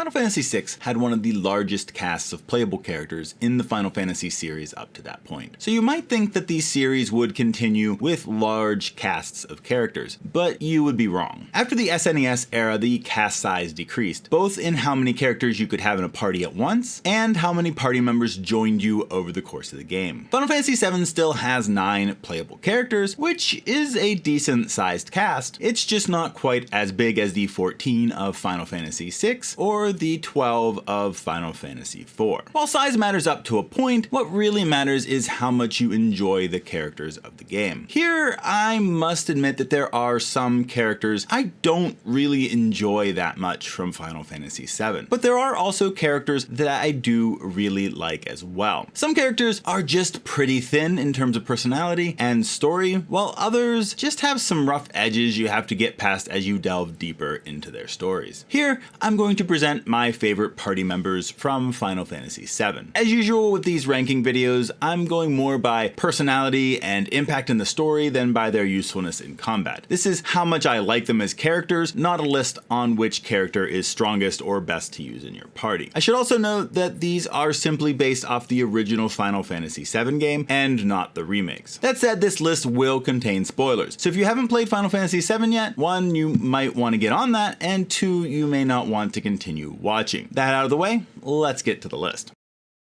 Final Fantasy VI had one of the largest casts of playable characters in the Final Fantasy series up to that point. So you might think that these series would continue with large casts of characters, but you would be wrong. After the SNES era, the cast size decreased, both in how many characters you could have in a party at once, and how many party members joined you over the course of the game. Final Fantasy VII still has 9 playable characters, which is a decent sized cast. It's just not quite as big as the 14 of Final Fantasy VI or the 12 of Final Fantasy IV. While size matters up to a point, what really matters is how much you enjoy the characters of the game. Here, I must admit that there are some characters I don't really enjoy that much from Final Fantasy VII, but there are also characters that I do really like as well. Some characters are just pretty thin in terms of personality and story, while others just have some rough edges you have to get past as you delve deeper into their stories. Here, I'm going to present my favorite party members from Final Fantasy VII. As usual with these ranking videos, I'm going more by personality and impact in the story than by their usefulness in combat. This is how much I like them as characters, not a list on which character is strongest or best to use in your party. I should also note that these are simply based off the original Final Fantasy VII game and not the remakes. That said, this list will contain spoilers, so if you haven't played Final Fantasy VII yet, 1, you might want to get on that, and 2, you may not want to continue watching. That out of the way, let's get to the list.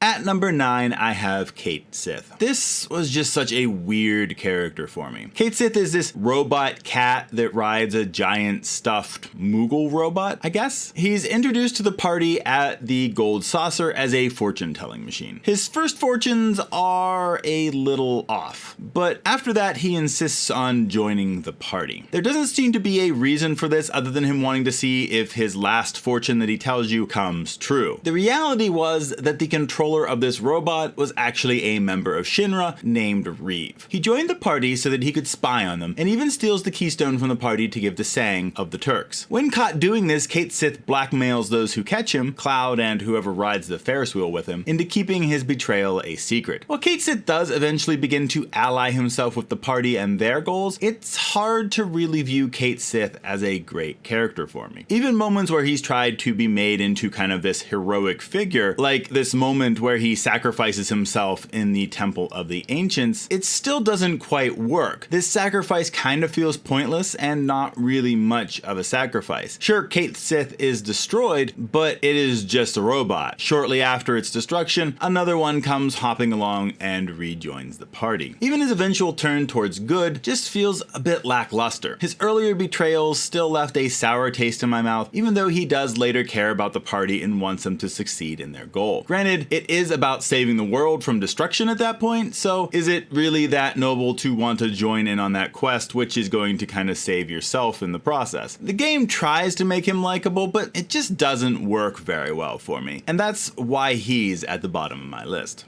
At number 9, I have Cait Sith. This was just such a weird character for me. Cait Sith is this robot cat that rides a giant stuffed Moogle robot, I guess? He's introduced to the party at the Gold Saucer as a fortune-telling machine. His first fortunes are a little off, but after that he insists on joining the party. There doesn't seem to be a reason for this other than him wanting to see if his last fortune that he tells you comes true. The reality was that the controller of this robot was actually a member of Shinra named Reeve. He joined the party so that he could spy on them, and even steals the keystone from the party to give to Sang of the Turks. When caught doing this, Cait Sith blackmails those who catch him, Cloud and whoever rides the Ferris wheel with him, into keeping his betrayal a secret. While Cait Sith does eventually begin to ally himself with the party and their goals, it's hard to really view Cait Sith as a great character for me. Even moments where he's tried to be made into kind of this heroic figure, like this moment where he sacrifices himself in the Temple of the Ancients, it still doesn't quite work. This sacrifice kind of feels pointless and not really much of a sacrifice. Sure, Cait Sith is destroyed, but it is just a robot. Shortly after its destruction, another one comes hopping along and rejoins the party. Even his eventual turn towards good just feels a bit lackluster. His earlier betrayals still left a sour taste in my mouth, even though he does later care about the party and wants them to succeed in their goal. Granted, it is about saving the world from destruction at that point, so is it really that noble to want to join in on that quest, which is going to kind of save yourself in the process? The game tries to make him likable, but it just doesn't work very well for me, and that's why he's at the bottom of my list.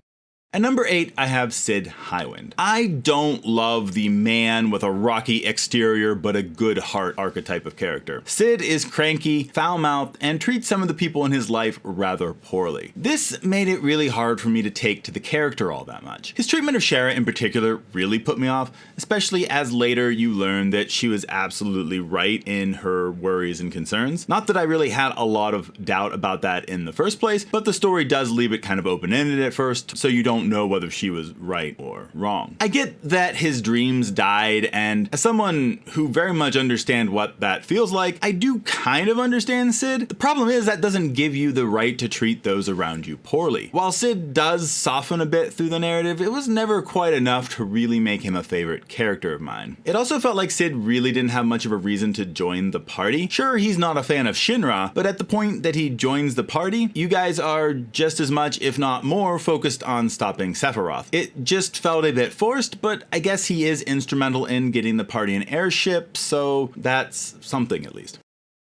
At number 8, I have Cid Highwind. I don't love the man with a rocky exterior but a good heart archetype of character. Cid is cranky, foul-mouthed, and treats some of the people in his life rather poorly. This made it really hard for me to take to the character all that much. His treatment of Shara in particular really put me off, especially as later you learn that she was absolutely right in her worries and concerns. Not that I really had a lot of doubt about that in the first place, but the story does leave it kind of open-ended at first, so you don't know whether she was right or wrong. I get that his dreams died, and as someone who very much understands what that feels like, I do kind of understand Cid. The problem is that doesn't give you the right to treat those around you poorly. While Cid does soften a bit through the narrative, it was never quite enough to really make him a favorite character of mine. It also felt like Cid really didn't have much of a reason to join the party. Sure, he's not a fan of Shinra, but at the point that he joins the party, you guys are just as much, if not more, focused on stopping Sephiroth. It just felt a bit forced, but I guess he is instrumental in getting the party an airship, so that's something at least.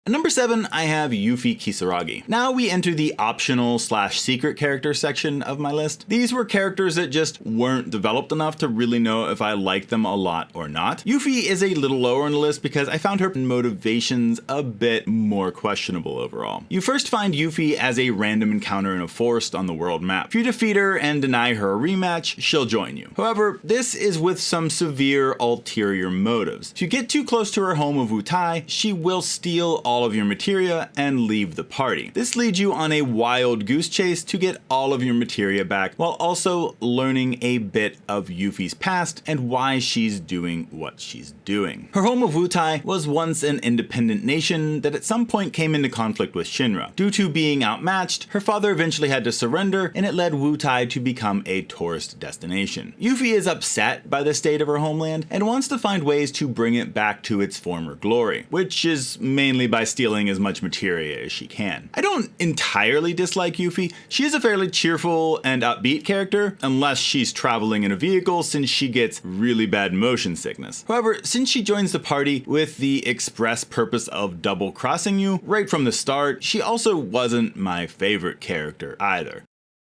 At number 7, I have Yuffie Kisaragi. Now we enter the optional / secret character section of my list. These were characters that just weren't developed enough to really know if I liked them a lot or not. Yuffie is a little lower on the list because I found her motivations a bit more questionable overall. You first find Yuffie as a random encounter in a forest on the world map. If you defeat her and deny her a rematch, she'll join you. However, this is with some severe ulterior motives. If you get too close to her home of Wutai, she will steal all all of your materia and leave the party. This leads you on a wild goose chase to get all of your materia back, while also learning a bit of Yuffie's past and why she's doing what she's doing. Her home of Wutai was once an independent nation that at some point came into conflict with Shinra. Due to being outmatched, her father eventually had to surrender, and it led Wutai to become a tourist destination. Yuffie is upset by the state of her homeland and wants to find ways to bring it back to its former glory, which is mainly by stealing as much materia as she can. I don't entirely dislike Yuffie. She is a fairly cheerful and upbeat character, unless she's traveling in a vehicle, since she gets really bad motion sickness. However, since she joins the party with the express purpose of double-crossing you right from the start, she also wasn't my favorite character either.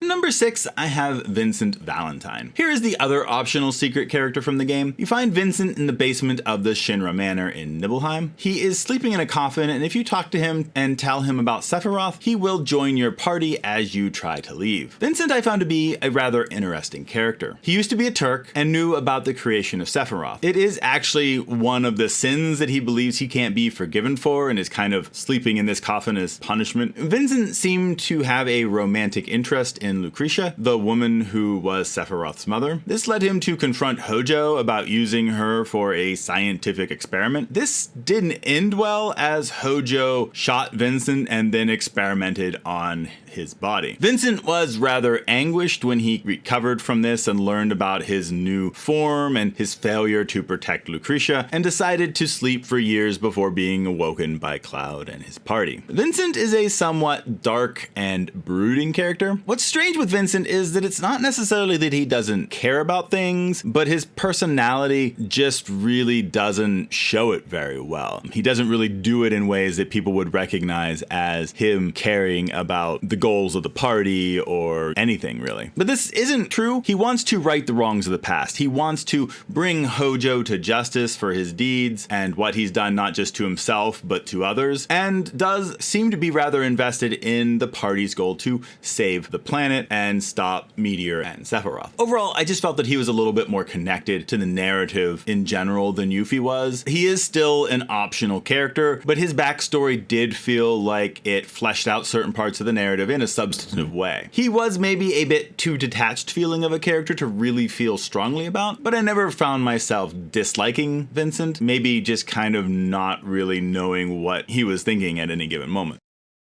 Number 6, I have Vincent Valentine. Here is the other optional secret character from the game. You find Vincent in the basement of the Shinra Manor in Nibelheim. He is sleeping in a coffin, and if you talk to him and tell him about Sephiroth, he will join your party as you try to leave. Vincent I found to be a rather interesting character. He used to be a Turk and knew about the creation of Sephiroth. It is actually one of the sins that he believes he can't be forgiven for, and is kind of sleeping in this coffin as punishment. Vincent seemed to have a romantic interest in Lucretia, the woman who was Sephiroth's mother. This led him to confront Hojo about using her for a scientific experiment. This didn't end well, as Hojo shot Vincent and then experimented on his body. Vincent was rather anguished when he recovered from this and learned about his new form and his failure to protect Lucretia, and decided to sleep for years before being awoken by Cloud and his party. Vincent is a somewhat dark and brooding character. What's strange with Vincent is that it's not necessarily that he doesn't care about things, but his personality just really doesn't show it very well. He doesn't really do it in ways that people would recognize as him caring about the goals of the party or anything really. But this isn't true. He wants to right the wrongs of the past. He wants to bring Hojo to justice for his deeds and what he's done, not just to himself but to others, and does seem to be rather invested in the party's goal to save the planet and stop Meteor and Sephiroth. Overall, I just felt that he was a little bit more connected to the narrative in general than Yuffie was. He is still an optional character, but his backstory did feel like it fleshed out certain parts of the narrative in a substantive way. He was maybe a bit too detached feeling of a character to really feel strongly about, but I never found myself disliking Vincent, maybe just kind of not really knowing what he was thinking at any given moment.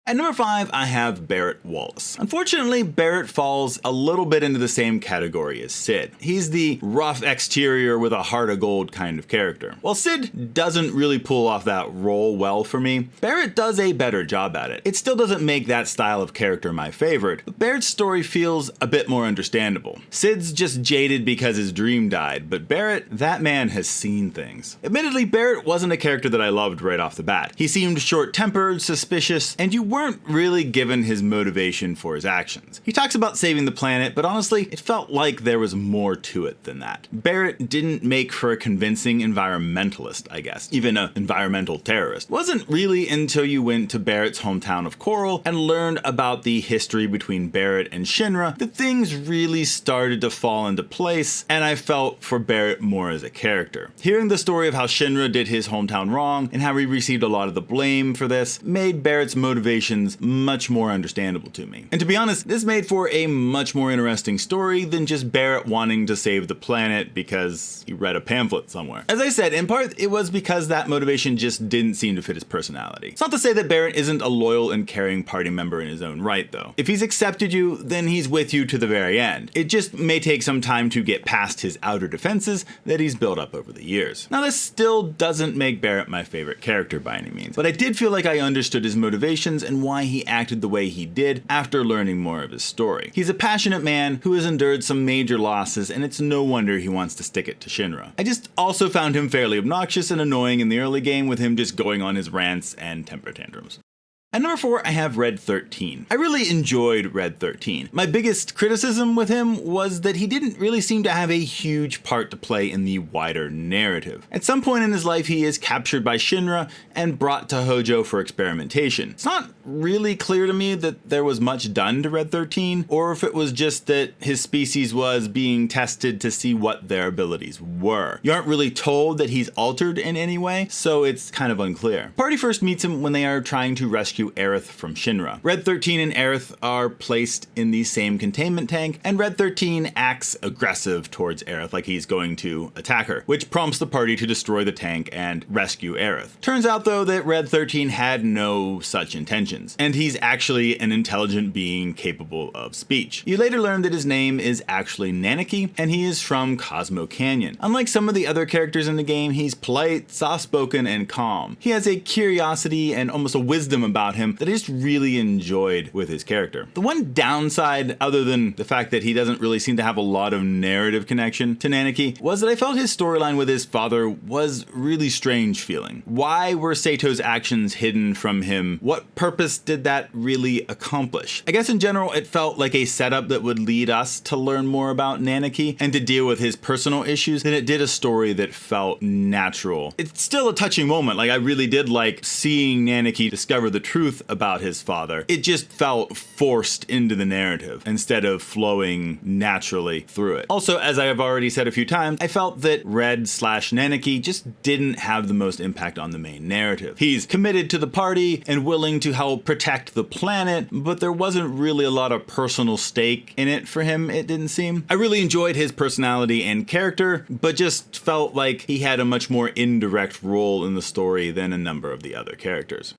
At number 5, I have Barrett Wallace. Unfortunately, Barrett falls a little bit into the same category as Sid. He's the rough exterior with a heart of gold kind of character. While Sid doesn't really pull off that role well for me, Barrett does a better job at it. It still doesn't make that style of character my favorite, but Barrett's story feels a bit more understandable. Sid's just jaded because his dream died, but Barrett, that man has seen things. Admittedly, Barrett wasn't a character that I loved right off the bat. He seemed short-tempered, suspicious, and you weren't really given his motivation for his actions. He talks about saving the planet, but honestly, it felt like there was more to it than that. Barrett didn't make for a convincing environmentalist, I guess, even an environmental terrorist. It wasn't really until you went to Barrett's hometown of Coral and learned about the history between Barrett and Shinra that things really started to fall into place, and I felt for Barrett more as a character. Hearing the story of how Shinra did his hometown wrong and how he received a lot of the blame for this made Barrett's motivation much more understandable to me. And to be honest, this made for a much more interesting story than just Barrett wanting to save the planet because he read a pamphlet somewhere. As I said, in part, it was because that motivation just didn't seem to fit his personality. It's not to say that Barrett isn't a loyal and caring party member in his own right, though. If he's accepted you, then he's with you to the very end. It just may take some time to get past his outer defenses that he's built up over the years. Now, this still doesn't make Barrett my favorite character by any means, but I did feel like I understood his motivations and why he acted the way he did after learning more of his story. He's a passionate man who has endured some major losses, and it's no wonder he wants to stick it to Shinra. I just also found him fairly obnoxious and annoying in the early game, with him just going on his rants and temper tantrums. At number 4, I have Red 13. I really enjoyed Red 13. My biggest criticism with him was that he didn't really seem to have a huge part to play in the wider narrative. At some point in his life, he is captured by Shinra and brought to Hojo for experimentation. It's not really clear to me that there was much done to Red 13, or if it was just that his species was being tested to see what their abilities were. You aren't really told that he's altered in any way, so it's kind of unclear. Party first meets him when they are trying to rescue Aerith from Shinra. Red 13 and Aerith are placed in the same containment tank, and Red 13 acts aggressive towards Aerith, like he's going to attack her, which prompts the party to destroy the tank and rescue Aerith. Turns out though that Red 13 had no such intentions, and he's actually an intelligent being capable of speech. You later learn that his name is actually Nanaki, and he is from Cosmo Canyon. Unlike some of the other characters in the game, he's polite, soft-spoken, and calm. He has a curiosity and almost a wisdom about him that I just really enjoyed with his character. The one downside, other than the fact that he doesn't really seem to have a lot of narrative connection to Nanaki, was that I felt his storyline with his father was really strange feeling. Why were Sato's actions hidden from him? What purpose did that really accomplish? I guess in general, it felt like a setup that would lead us to learn more about Nanaki and to deal with his personal issues than it did a story that felt natural. It's still a touching moment. Like, I really did like seeing Nanaki discover the truth about his father. It just felt forced into the narrative instead of flowing naturally through it. Also, as I have already said a few times, I felt that Red/Nanaki just didn't have the most impact on the main narrative. He's committed to the party and willing to help protect the planet, but there wasn't really a lot of personal stake in it for him, it didn't seem. I really enjoyed his personality and character, but just felt like he had a much more indirect role in the story than a number of the other characters.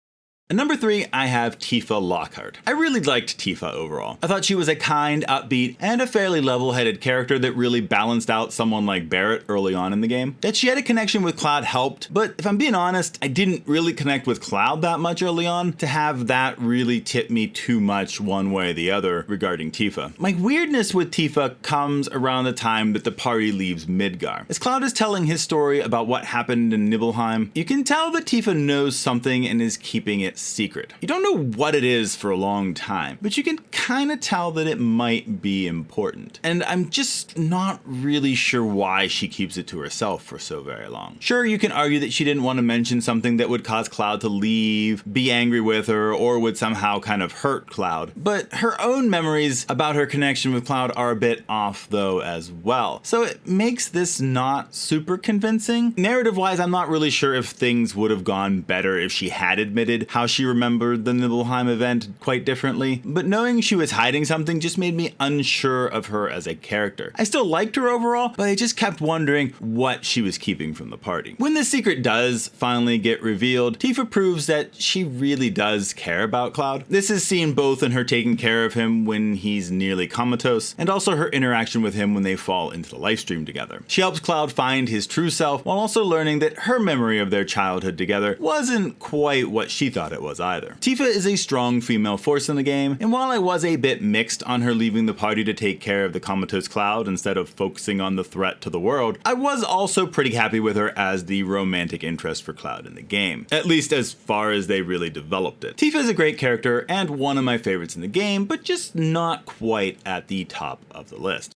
At number 3, I have Tifa Lockhart. I really liked Tifa overall. I thought she was a kind, upbeat, and a fairly level-headed character that really balanced out someone like Barrett early on in the game. That she had a connection with Cloud helped, but if I'm being honest, I didn't really connect with Cloud that much early on to have that really tip me too much one way or the other regarding Tifa. My weirdness with Tifa comes around the time that the party leaves Midgar. As Cloud is telling his story about what happened in Nibelheim, you can tell that Tifa knows something and is keeping it secret. You don't know what it is for a long time, but you can kind of tell that it might be important. And I'm just not really sure why she keeps it to herself for so very long. Sure, you can argue that she didn't want to mention something that would cause Cloud to leave, be angry with her, or would somehow kind of hurt Cloud. But her own memories about her connection with Cloud are a bit off though as well. So it makes this not super convincing. Narrative-wise, I'm not really sure if things would have gone better if she had admitted how she remembered the Nibelheim event quite differently, but knowing she was hiding something just made me unsure of her as a character. I still liked her overall, but I just kept wondering what she was keeping from the party. When this secret does finally get revealed, Tifa proves that she really does care about Cloud. This is seen both in her taking care of him when he's nearly comatose, and also her interaction with him when they fall into the life stream together. She helps Cloud find his true self while also learning that her memory of their childhood together wasn't quite what she thought it was either. Tifa is a strong female force in the game, and while I was a bit mixed on her leaving the party to take care of the comatose Cloud instead of focusing on the threat to the world, I was also pretty happy with her as the romantic interest for Cloud in the game, at least as far as they really developed it. Tifa is a great character and one of my favorites in the game, but just not quite at the top of the list.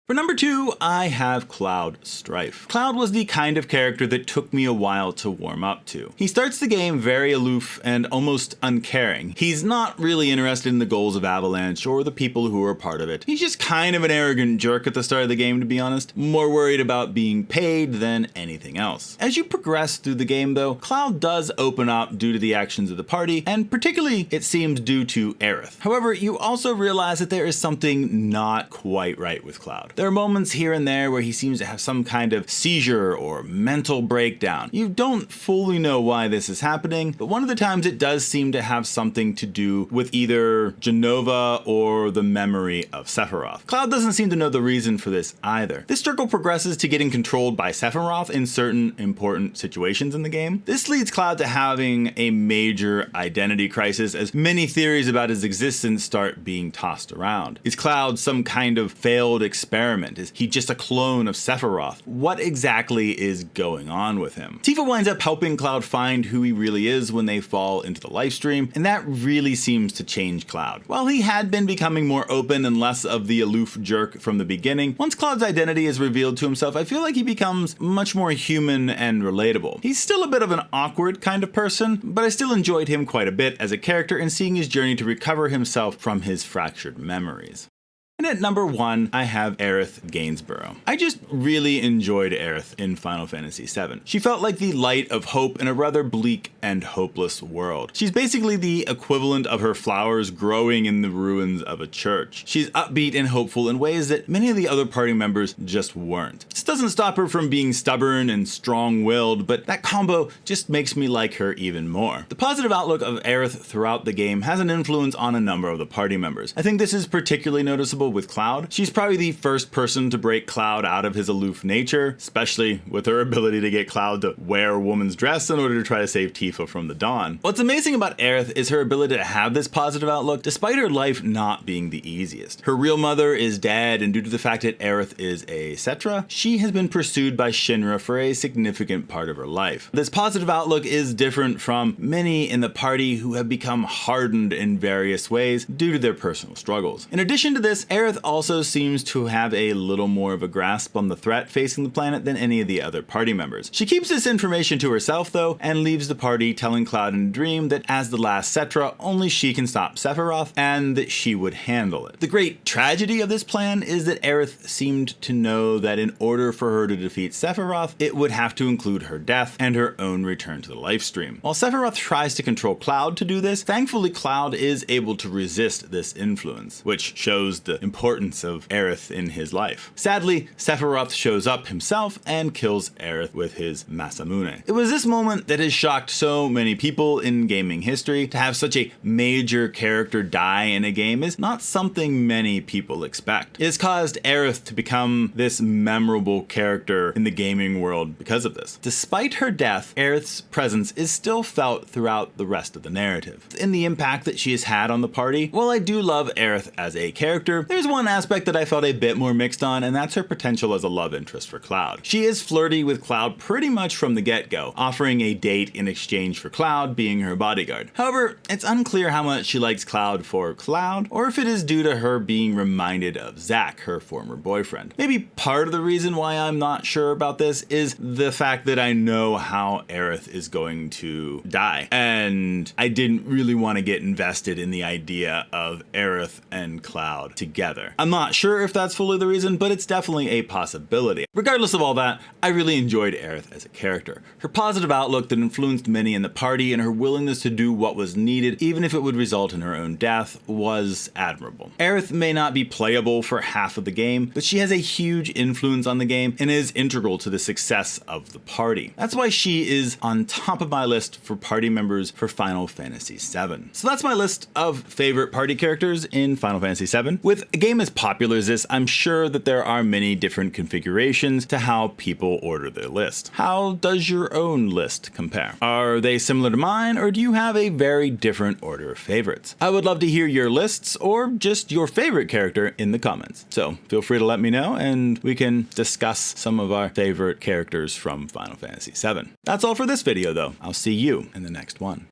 For number 2, I have Cloud Strife. Cloud was the kind of character that took me a while to warm up to. He starts the game very aloof and almost uncaring. He's not really interested in the goals of Avalanche or the people who are part of it. He's just kind of an arrogant jerk at the start of the game, to be honest, more worried about being paid than anything else. As you progress through the game though, Cloud does open up due to the actions of the party, and particularly it seems due to Aerith. However, you also realize that there is something not quite right with Cloud. There are moments here and there where he seems to have some kind of seizure or mental breakdown. You don't fully know why this is happening, but one of the times it does seem to have something to do with either Genova or the memory of Sephiroth. Cloud doesn't seem to know the reason for this either. This circle progresses to getting controlled by Sephiroth in certain important situations in the game. This leads Cloud to having a major identity crisis as many theories about his existence start being tossed around. Is Cloud some kind of failed experiment experiment? Is he just a clone of Sephiroth? What exactly is going on with him? Tifa winds up helping Cloud find who he really is when they fall into the live stream, and that really seems to change Cloud. While he had been becoming more open and less of the aloof jerk from the beginning, once Cloud's identity is revealed to himself, I feel like he becomes much more human and relatable. He's still a bit of an awkward kind of person, but I still enjoyed him quite a bit as a character and seeing his journey to recover himself from his fractured memories. And at number 1, I have Aerith Gainsborough. I just really enjoyed Aerith in Final Fantasy VII. She felt like the light of hope in a rather bleak and hopeless world. She's basically the equivalent of her flowers growing in the ruins of a church. She's upbeat and hopeful in ways that many of the other party members just weren't. This doesn't stop her from being stubborn and strong-willed, but that combo just makes me like her even more. The positive outlook of Aerith throughout the game has an influence on a number of the party members. I think this is particularly noticeable with Cloud. She's probably the first person to break Cloud out of his aloof nature, especially with her ability to get Cloud to wear a woman's dress in order to try to save Tifa from the Dawn. What's amazing about Aerith is her ability to have this positive outlook despite her life not being the easiest. Her real mother is dead, and due to the fact that Aerith is a Cetra, she has been pursued by Shinra for a significant part of her life. This positive outlook is different from many in the party who have become hardened in various ways due to their personal struggles. In addition to this, Aerith also seems to have a little more of a grasp on the threat facing the planet than any of the other party members. She keeps this information to herself though, and leaves the party telling Cloud in a dream that as the last Cetra, only she can stop Sephiroth, and that she would handle it. The great tragedy of this plan is that Aerith seemed to know that in order for her to defeat Sephiroth, it would have to include her death and her own return to the life stream. While Sephiroth tries to control Cloud to do this, thankfully Cloud is able to resist this influence, which shows the importance of Aerith in his life. Sadly, Sephiroth shows up himself and kills Aerith with his Masamune. It was this moment that has shocked so many people in gaming history. To have such a major character die in a game is not something many people expect. It has caused Aerith to become this memorable character in the gaming world because of this. Despite her death, Aerith's presence is still felt throughout the rest of the narrative. In the impact that she has had on the party, while I do love Aerith as a character, there's one aspect that I felt a bit more mixed on, and that's her potential as a love interest for Cloud. She is flirty with Cloud pretty much from the get-go, offering a date in exchange for Cloud being her bodyguard. However, it's unclear how much she likes Cloud for Cloud, or if it is due to her being reminded of Zack, her former boyfriend. Maybe part of the reason why I'm not sure about this is the fact that I know how Aerith is going to die, and I didn't really want to get invested in the idea of Aerith and Cloud together. I'm not sure if that's fully the reason, but it's definitely a possibility. Regardless of all that, I really enjoyed Aerith as a character. Her positive outlook that influenced many in the party and her willingness to do what was needed, even if it would result in her own death, was admirable. Aerith may not be playable for half of the game, but she has a huge influence on the game and is integral to the success of the party. That's why she is on top of my list for party members for Final Fantasy VII. So that's my list of favorite party characters in Final Fantasy VII. With a game as popular as this, I'm sure that there are many different configurations to how people order their list. How does your own list compare? Are they similar to mine, or do you have a very different order of favorites? I would love to hear your lists or just your favorite character in the comments. So feel free to let me know and we can discuss some of our favorite characters from Final Fantasy VII. That's all for this video though. I'll see you in the next one.